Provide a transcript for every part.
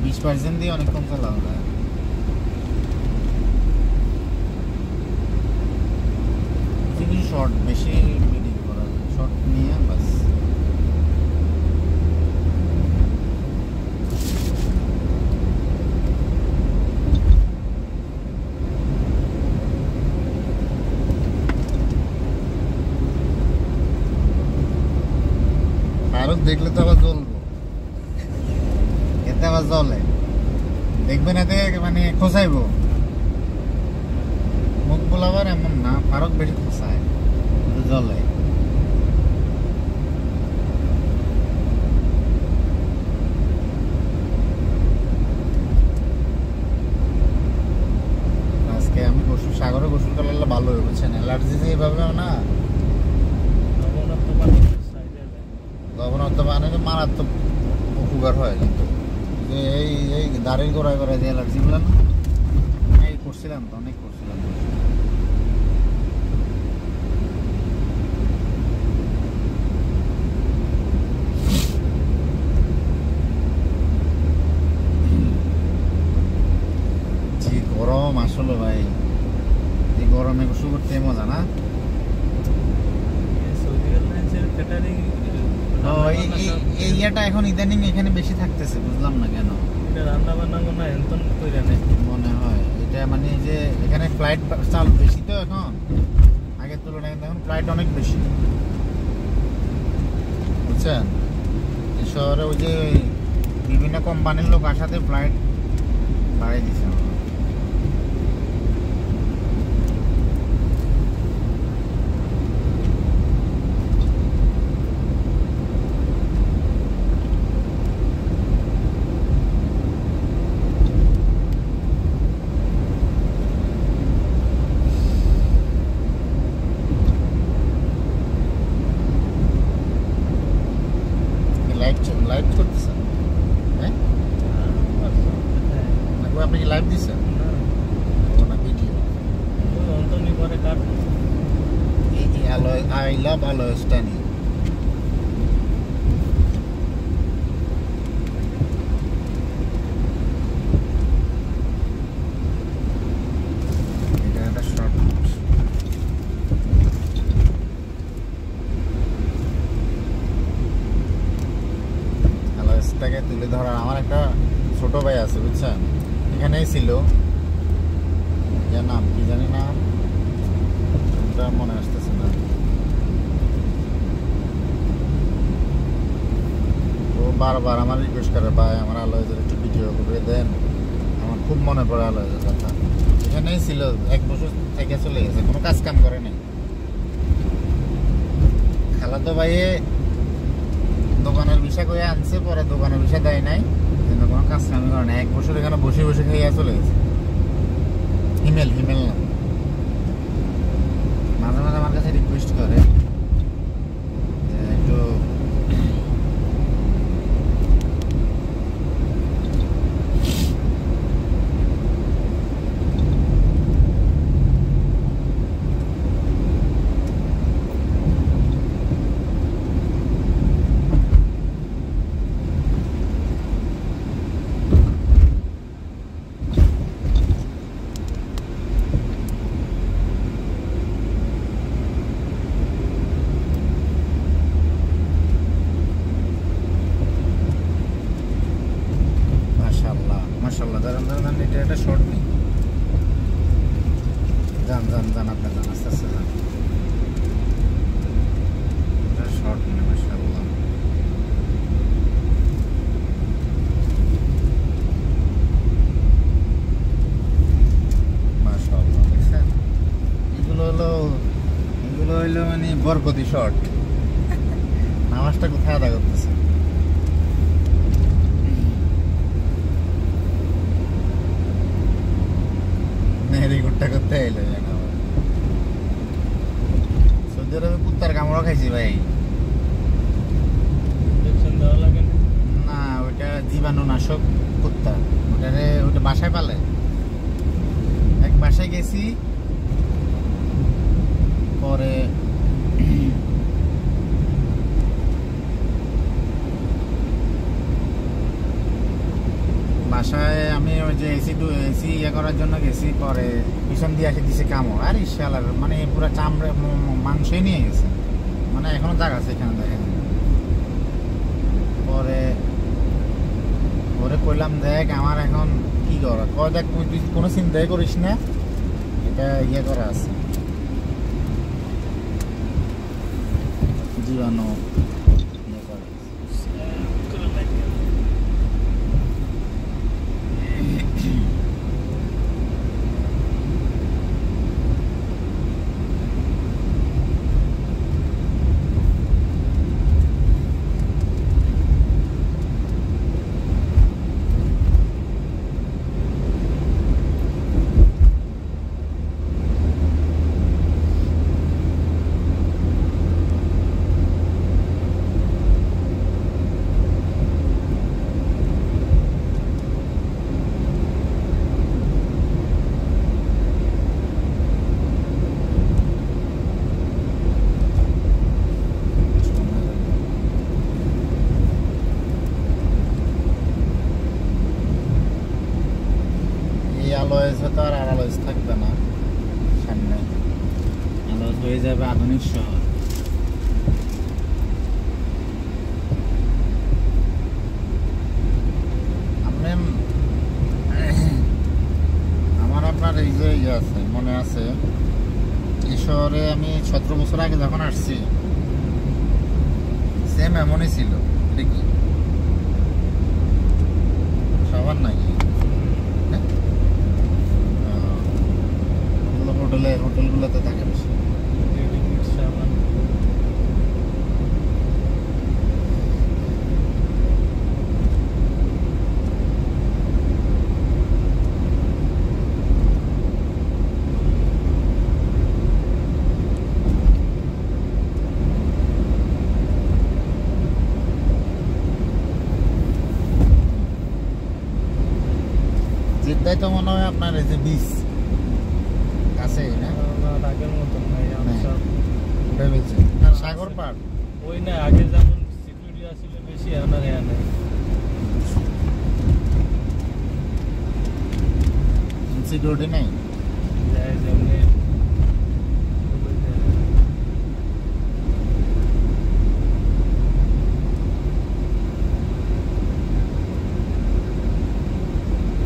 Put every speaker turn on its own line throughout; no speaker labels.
20% দিয়ে অনেকক্ষণ চালানো যায়। কিছু শর্ট বেশি ভিডিও করা যায়, শর্ট নিয়ে বাস। ফারুক দেখলে তো আবার জ্বলবো, এতে আবার জ্বলে, দেখবেন এতে মানে খোঁচাইবো মুখ বলাবার। এমন না, ফারুক বেশি খোঁচায়, জ্বলে। আজকে আমি সাগরে গোসল করলে ভালো হয়ে বুঝছেন, অ্যালার্জি যে এইভাবে না, লবণাক্ত পানি মারাত্মক উপকার হয়। কিন্তু যে এই দাড়ির গোড়ায় গোড়ায় যে অ্যালার্জিগুলো না, এই করছিলাম তো, অনেক করছিলাম। যে গরম আসলে ভাই, এই গরমে গোসল করতে মজা না। এই ইয়েটা এখন ইদানিং এখানে বেশি থাকতেছে, বুঝলাম না কেন।
রান্না বান্না
মনে হয় এটা মানে যে এখানে ফ্লাইট চাল বেশি তো এখন, আগের তুলনায় এখন ফ্লাইট অনেক বেশি, বুঝছেন। এই শহরে ওই যে বিভিন্ন কোম্পানির লোক আসাতে ফ্লাইট বাড়িয়ে দিচ্ছে। লাইভ করতেছেন? হ্যাঁ, আপনি কি লাইভ দিচ্ছেন? না, ভিডিও। আই লাভ আলয় স্ট্যানি। এটা একটা শর্ট টাকে তুলে ধরার। আমার একটা ছোট ভাই আছে বুঝছেন, এখানেই ছিল, যার নাম কি জানি না, মনে আসতেছে না। ও বারবার আমার রিকোয়েস্ট করে, ভাই আমার আলোয়ের একটু ভিডিও করে দেন, আমার খুব মনে পড়ে আলোয়ের কথা। এখানেই ছিল, 1 বছর থেকে চলে গেছে, কোনো কাজ কাম করে নাই। খালাতো ভাইয়ে দোকানের বিষয় করে আনছে, পরে দোকানের বিষয় দেয় নাই, কিন্তু কোনো কাজ কামি করে না। 1 বছর এখানে বসে বসে খাইয়া চলে গেছে। হিমেল না, মাঝে মাঝে আমার কাছে রিকোয়েস্ট করে একটু মাশাআল্লাহ। দাঁড়ান, এটা একটা শর্ট নেই। যান আপনি যান, আস্তে আস্তে যান। এটা শর্ট নেই, মাশাআল্লাহ। মাশাআল্লাহ, দেখছেন? এগুলো হইলো মানে বরকতি শর্ট। নামাজটা কোথায় আদা করতেছে? রিকোডটা করতে এলো যেন। সৌদি আরবে কুত্তার কামড় খাইছি ভাই। না, ওইটা জীবাণুনাশক কুত্তা, ওটা বাসায় পালে। এক বাসায় গেছি, পরে বাসায় আমি ওই যে এসি ইয়ে করার জন্য গেছি, পরে পিছন দিয়ে এসে দিছে কামড়। আর ইশালার মানে পুরো চামড়া মাংসই নিয়ে গেছে, মানে এখনো জায়গা আছে এখানে দেখেন। পরে ওরে কইলাম দেখ আমার এখন কি করা, কয় দেখ তুই কোনো চিন্তাই করিস না, এটা ইয়ে করা আছে, জীবাণু ইয়ে করা আছে। আলোয়েজ হয়তো আর আলোয়েজ থাকবে না, সামনে আলোয়েজ হয়ে যাবে আধুনিক শহর। আমার আপনার এই যে ইয়ে আছে, মনে আছে এই শহরে আমি 17 বছর আগে যখন আসছি সেম এমনই ছিল। এটা কি সবার নাকি? হোটেলগুলোতে থাকে বেশি। জিদ্দায় তো মনে হয় আপনার এই যে বিচ আছে না,
আগের মতন নাই,
উঠে গেছে সাগর পার
ওই না, আগে যেমন সিকিউরিটি আসছিল বেশি, এখন আর নাই,
সিকিউরিটি নাই।
যেমনি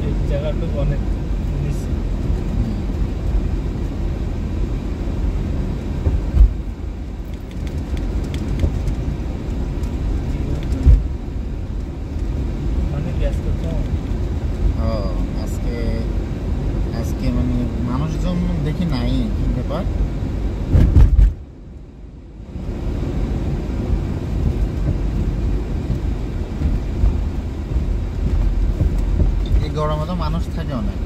এই জায়গাটুকু অনেক নিচে।
আজকে মানে মানুষজন দেখি নাই, কি ব্যাপার? এই গরমে তো মানুষ থাকে অনেক।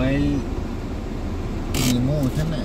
মোবাইল নিমো এখানে